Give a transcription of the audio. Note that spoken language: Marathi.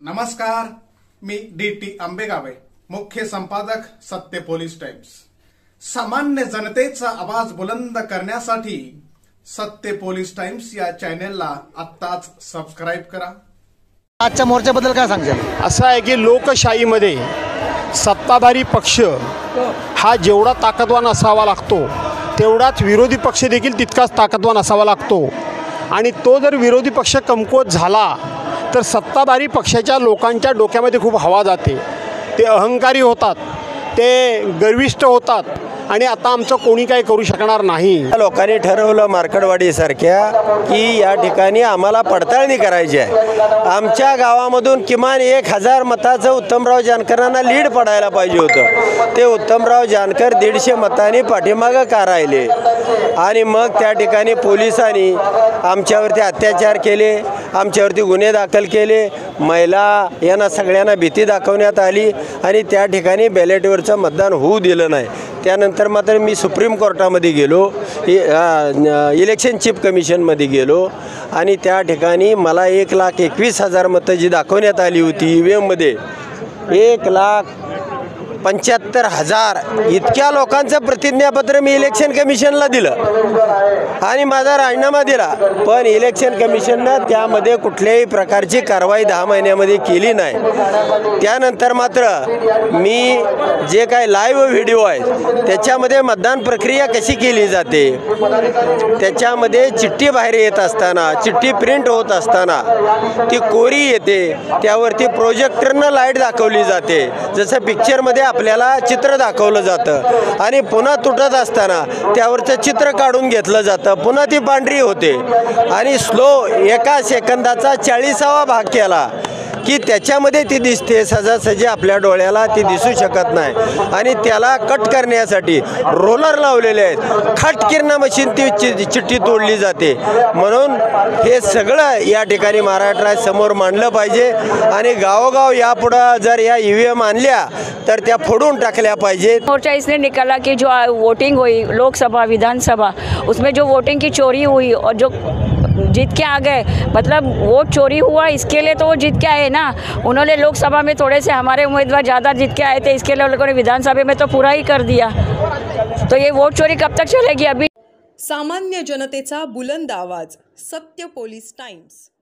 नमस्कार, मी डी.टी. आंबेगावे, मुख्य संपादक सत्य पोलीस टाइम्स। सामान्य जनतेचा आवाज बुलंद करण्यासाठी सत्य पोलीस टाइम्स या चॅनेलला आत्ताच सबस्क्राइब करा। आजच्या मोर्चाबद्दल काय सांगाल? असं आहे की लोकशाहीमध्ये सत्ताधारी पक्ष हा जेवढा ताकदवान असावा लागतो तेवढाच विरोधी पक्ष देखील तितकाच ताकदवान असावा लागतो। आणि तो जर विरोधी पक्ष कमकुवत झाला तर सत्ताधारी पक्षाच्या लोकांच्या डोक्यामध्ये खूप हवा जाते, ते अहंकारी होतात, ते गर्विष्ठ होतात आणि आता आमचं कोणी काही करू शकणार नाही। लोकांनी ठरवलं मार्कडवाडीसारख्या की या ठिकाणी आम्हाला पडताळणी करायची आहे। आमच्या गावामधून किमान 1000 मताचं उत्तमराव जानकरांना लीड पडायला पाहिजे होतं। ते उत्तमराव जानकर 150 मतांनी पाठीमागं का राहिले आणि मग त्या ठिकाणी पोलिसांनी आमच्यावरती अत्याचार केले, आमच्यावरती गुन्हे दाखल केले, महिला यांना सगळ्यांना भीती दाखवण्यात आली आणि त्या ठिकाणी बॅलेटवरचं मतदान होऊ दिलं नाही। त्यानंतर मात्र मी सुप्रीम कोर्टामध्ये गेलो, इलेक्शन चीफ कमिशनमध्ये गेलो आणि त्या ठिकाणी मला 1,21,000 मतं जी दाखवण्यात आली होती EVMमध्ये 1,75,000 इतक्या लोकांचं प्रतिज्ञापत्र मी इलेक्शन कमिशनला दिलं आणि माझा राजीनामा दिला। पण इलेक्शन कमिशननं त्यामध्ये कुठल्याही प्रकारची कारवाई 10 महिन्यामध्ये केली नाही। त्यानंतर मात्र मी जे काय लाईव्ह व्हिडिओ आहेत त्याच्यामध्ये मतदान प्रक्रिया कशी केली जाते, त्याच्यामध्ये चिठ्ठी बाहेर येत असताना, चिठ्ठी प्रिंट होत असताना ती कोरी येते, त्यावरती प्रोजेक्टरनं लाईट दाखवली जाते, जसं पिक्चरमध्ये आपल्याला चित्र दाखवलं जातं आणि पुन्हा तुटत असताना त्यावरचं चित्र काढून घेतलं जातं, पुन्हा ती पांढरी होते आणि स्लो 1 सेकंदाचा 40वा भाग केला की त्याच्यामध्ये ती दिसते, सहजासहजी आपल्या डोळ्याला ती दिसू शकत नाही आणि त्याला कट करण्यासाठी रोलर लावलेले आहेत, खट किरणा मशीन ती चिठ्ठी तोडली जाते। म्हणून हे सगळं या ठिकाणी महाराष्ट्रासमोर मांडलं पाहिजे आणि गावोगाव यापुढं जर या EVM आणल्या तर त्या फोडून टाकल्या पाहिजेत। मोर्चा इसलिए निकला कि जो वोटिंग हुई लोकसभा विधानसभा, उसमें जो वोटिंग की चोरी हुई और जो जीत के आ गए, मतलब वोट चोरी हुआ इसके लिए तो वो जीत के आए ना। उन्होंने लोकसभा में थोड़े से हमारे उम्मीदवार ज़्यादा जीत के आए थे, इसके लिए लोगों ने विधानसभा में तो पूरा ही कर दिया। तो ये वोट चोरी कब तक चलेगी? अभी सामान्य जनतेचा बुलंद आवाज, सत्य पोलीस टाइम्स।